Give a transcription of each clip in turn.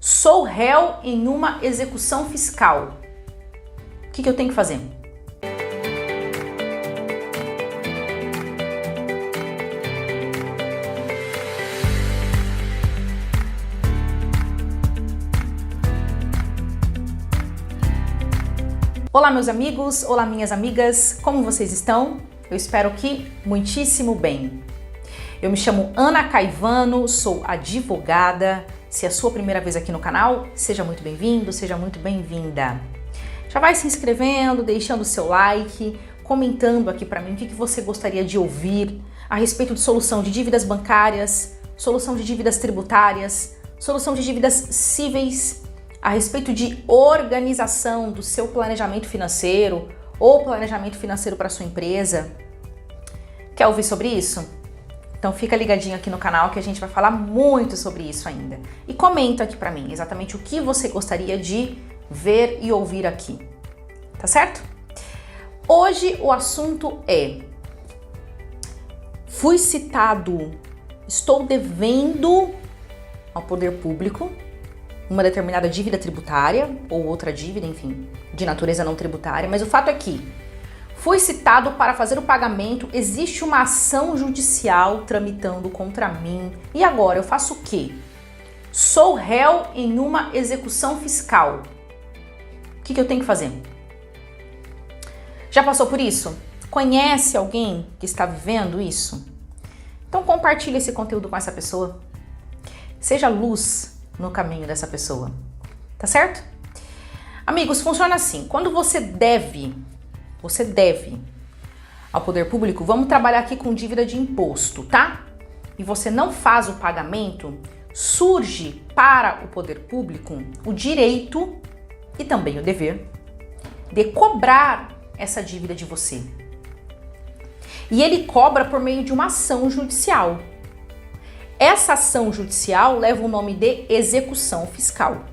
Sou réu em uma execução fiscal. O que eu tenho que fazer? Olá, meus amigos, olá, minhas amigas, como vocês estão? Eu espero que muitíssimo bem. Eu me chamo Ana Caivano, sou advogada. Se é a sua primeira vez aqui no canal, seja muito bem-vindo, seja muito bem-vinda. Já vai se inscrevendo, deixando o seu like, comentando aqui para mim o que você gostaria de ouvir a respeito de solução de dívidas bancárias, solução de dívidas tributárias, solução de dívidas cíveis, a respeito de organização do seu planejamento financeiro ou planejamento financeiro para sua empresa. Quer ouvir sobre isso? Então fica ligadinho aqui no canal que a gente vai falar muito sobre isso ainda. E comenta aqui para mim exatamente o que você gostaria de ver e ouvir aqui. Tá certo? Hoje o assunto é: fui citado, estou devendo ao poder público uma determinada dívida tributária ou outra dívida, enfim, de natureza não tributária, mas o fato é que fui citado para fazer o pagamento, existe uma ação judicial tramitando contra mim. E agora eu faço o quê? Sou réu em uma execução fiscal. O que eu tenho que fazer? Já passou por isso? Conhece alguém que está vivendo isso? Então compartilhe esse conteúdo com essa pessoa. Seja luz no caminho dessa pessoa, tá certo? Amigos, funciona assim: quando você deve ao poder público, vamos trabalhar aqui com dívida de imposto, tá? E você não faz o pagamento, surge para o poder público o direito e também o dever de cobrar essa dívida de você. E ele cobra por meio de uma ação judicial. Essa ação judicial leva o nome de execução fiscal.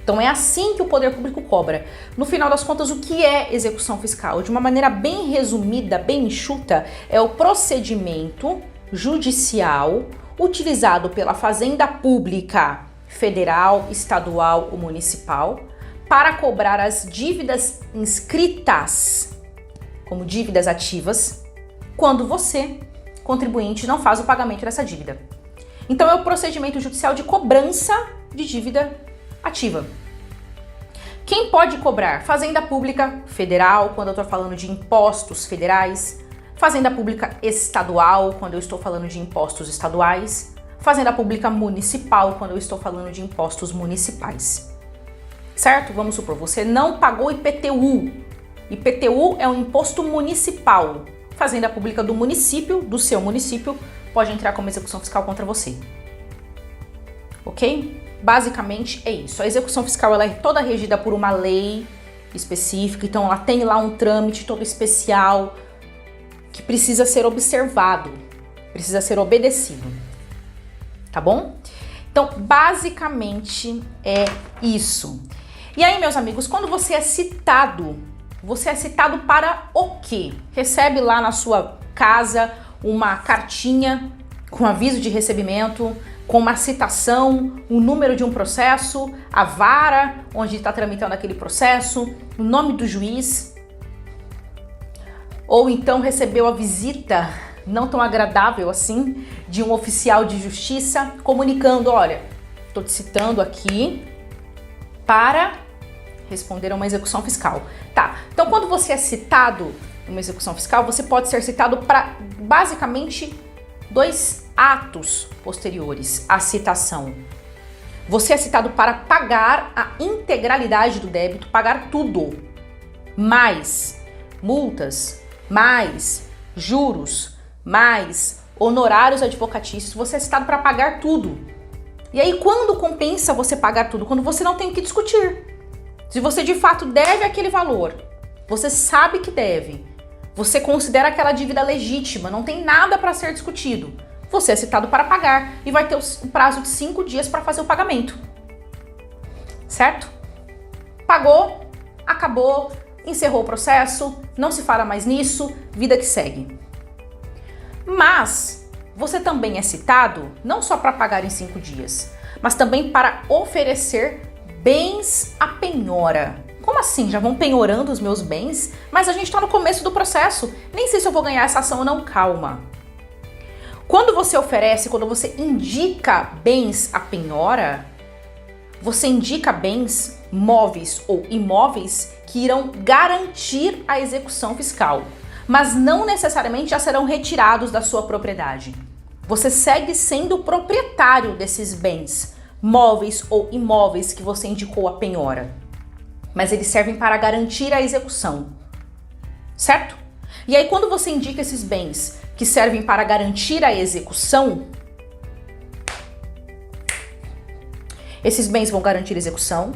Então é assim que o poder público cobra. No final das contas, o que é execução fiscal? De uma maneira bem resumida, bem enxuta, é o procedimento judicial utilizado pela Fazenda Pública Federal, estadual ou municipal para cobrar as dívidas inscritas como dívidas ativas quando você, contribuinte, não faz o pagamento dessa dívida. Então é o procedimento judicial de cobrança de dívida ativa. Quem pode cobrar? Fazenda Pública Federal, quando eu estou falando de impostos federais. Fazenda Pública Estadual, quando eu estou falando de impostos estaduais. Fazenda Pública Municipal, quando eu estou falando de impostos municipais. Certo? Vamos supor, você não pagou IPTU. IPTU é um imposto municipal. Fazenda Pública do município, do seu município, pode entrar como execução fiscal contra você. Ok? Basicamente é isso. A execução fiscal ela é toda regida por uma lei específica, então ela tem lá um trâmite todo especial que precisa ser observado, precisa ser obedecido. Tá bom? Então, basicamente é isso. E aí, meus amigos, quando você é citado para o quê? Recebe lá na sua casa uma cartinha com aviso de recebimento, com uma citação, o número de um processo, a vara onde está tramitando aquele processo, o nome do juiz. Ou então recebeu a visita, não tão agradável assim, de um oficial de justiça comunicando: olha, estou te citando aqui para responder a uma execução fiscal. Tá, então quando você é citado em uma execução fiscal, você pode ser citado para basicamente dois atos posteriores à citação. Você é citado para pagar a integralidade do débito, pagar tudo, mais multas, mais juros, mais honorários advocatícios. Você é citado para pagar tudo. E aí, quando compensa você pagar tudo? Quando você não tem o que discutir. Se você de fato deve aquele valor, você sabe que deve, você considera aquela dívida legítima, não tem nada para ser discutido, você é citado para pagar e vai ter o prazo de 5 dias para fazer o pagamento. Certo? Pagou, acabou, encerrou o processo, não se fala mais nisso, vida que segue. Mas você também é citado não só para pagar em 5 dias, mas também para oferecer bens à penhora. Como assim? Já vão penhorando os meus bens? Mas a gente está no começo do processo. Nem sei se eu vou ganhar essa ação ou não. Calma. Quando você oferece, quando você indica bens à penhora, você indica bens móveis ou imóveis que irão garantir a execução fiscal, mas não necessariamente já serão retirados da sua propriedade. Você segue sendo o proprietário desses bens móveis ou imóveis que você indicou à penhora, mas eles servem para garantir a execução, certo? E aí quando você indica esses bens que servem para garantir a execução, esses bens vão garantir a execução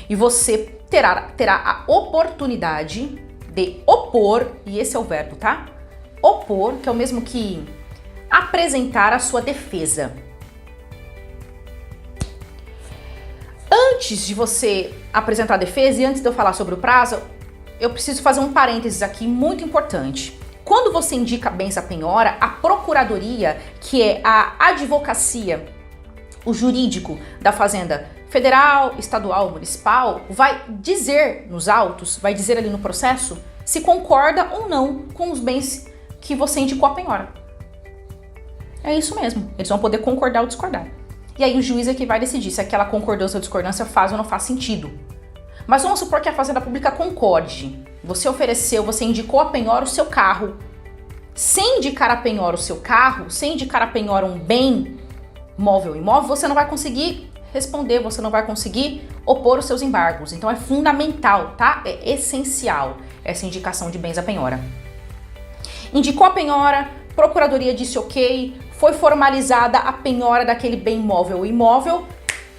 e você terá a oportunidade de opor, e esse é o verbo, tá? Opor, que é o mesmo que apresentar a sua defesa. Antes de você apresentar a defesa e antes de eu falar sobre o prazo, eu preciso fazer um parênteses aqui muito importante. Quando você indica bens à penhora, a procuradoria, que é a advocacia, o jurídico da Fazenda Federal, Estadual, Municipal, vai dizer nos autos, vai dizer ali no processo, se concorda ou não com os bens que você indicou à penhora. É isso mesmo, eles vão poder concordar ou discordar. E aí o juiz é que vai decidir se aquela concordância ou discordância faz ou não faz sentido. Mas vamos supor que a Fazenda Pública concorde. Você ofereceu, você indicou a penhora o seu carro. Sem indicar a penhora o seu carro, sem indicar a penhora um bem móvel ou imóvel, você não vai conseguir responder, você não vai conseguir opor os seus embargos. Então é fundamental, tá? É essencial essa indicação de bens à penhora. Indicou a penhora, procuradoria disse ok, foi formalizada a penhora daquele bem móvel ou imóvel,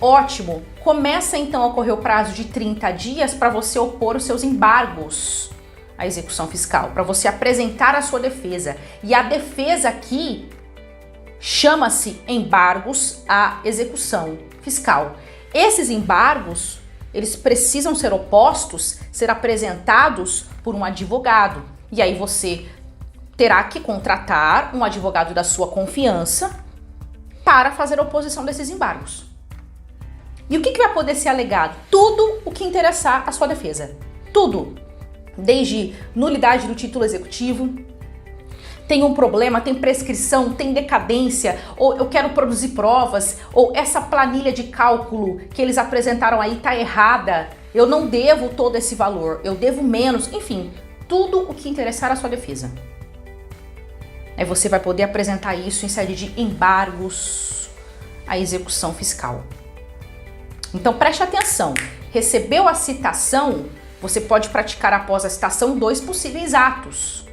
ótimo. Começa então a ocorrer o prazo de 30 dias para você opor os seus embargos à execução fiscal, para você apresentar a sua defesa. E a defesa aqui chama-se embargos à execução fiscal. Esses embargos, eles precisam ser opostos, ser apresentados por um advogado. E aí você terá que contratar um advogado da sua confiança para fazer a oposição desses embargos. E o que vai poder ser alegado? Tudo o que interessar à sua defesa. Tudo. Desde nulidade do título executivo, tem um problema, tem prescrição, tem decadência, ou eu quero produzir provas, ou essa planilha de cálculo que eles apresentaram aí está errada, eu não devo todo esse valor, eu devo menos, enfim, tudo o que interessar à sua defesa. Aí você vai poder apresentar isso em sede de embargos à execução fiscal. Então preste atenção, recebeu a citação, você pode praticar após a citação 2 possíveis atos.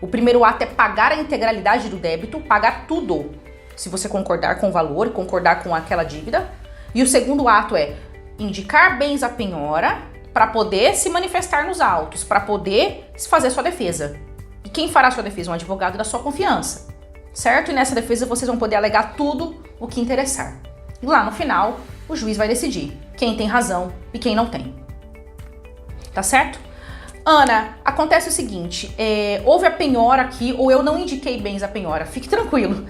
O primeiro ato é pagar a integralidade do débito, pagar tudo, se você concordar com o valor, concordar com aquela dívida. E o segundo ato é indicar bens à penhora para poder se manifestar nos autos, para poder fazer sua defesa. E quem fará sua defesa? Um advogado da sua confiança, certo? E nessa defesa vocês vão poder alegar tudo o que interessar. E lá no final, o juiz vai decidir quem tem razão e quem não tem. Tá certo? Ana, acontece o seguinte, houve a penhora aqui ou eu não indiquei bens à penhora. Fique tranquilo,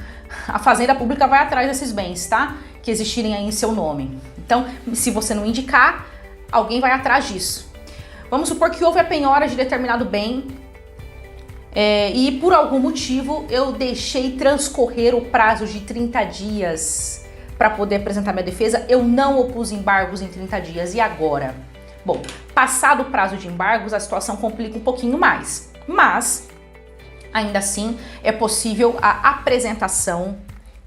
a Fazenda Pública vai atrás desses bens, tá? Que existirem aí em seu nome. Então, se você não indicar, alguém vai atrás disso. Vamos supor que houve a penhora de determinado bem e por algum motivo eu deixei transcorrer o prazo de 30 dias para poder apresentar minha defesa. Eu não opus embargos em 30 dias. E agora? Bom, passado o prazo de embargos, a situação complica um pouquinho mais, mas ainda assim é possível a apresentação,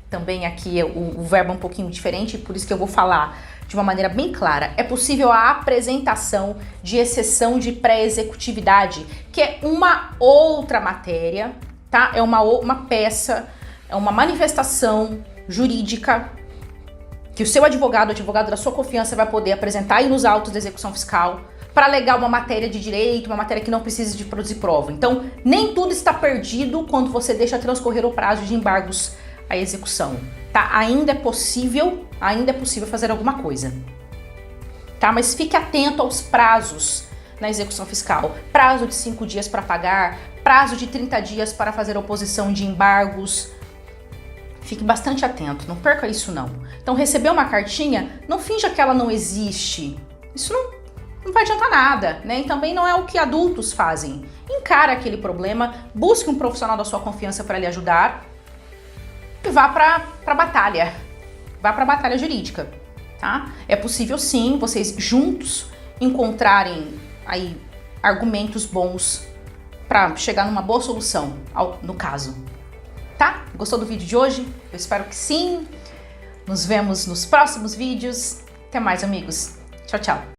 também aqui o verbo é um pouquinho diferente, por isso que eu vou falar de uma maneira bem clara, é possível a apresentação de exceção de pré-executividade, que é uma outra matéria, tá? É uma peça, é uma manifestação jurídica que o seu advogado, o advogado da sua confiança vai poder apresentar aí nos autos da execução fiscal para alegar uma matéria de direito, uma matéria que não precisa de produzir prova. Então, nem tudo está perdido quando você deixa transcorrer o prazo de embargos à execução, tá? Ainda é possível fazer alguma coisa, tá? Mas fique atento aos prazos na execução fiscal. Prazo de 5 dias para pagar, prazo de 30 dias para fazer oposição de embargos. Fique bastante atento, não perca isso não. Então, receber uma cartinha, não finja que ela não existe. Isso não vai adiantar nada, né? E também não é o que adultos fazem. Encara aquele problema, busque um profissional da sua confiança para lhe ajudar e vá para a batalha. Vá para a batalha jurídica, tá? É possível sim vocês juntos encontrarem aí argumentos bons para chegar numa boa solução no caso. Tá? Gostou do vídeo de hoje? Eu espero que sim. Nos vemos nos próximos vídeos. Até mais, amigos. Tchau, tchau.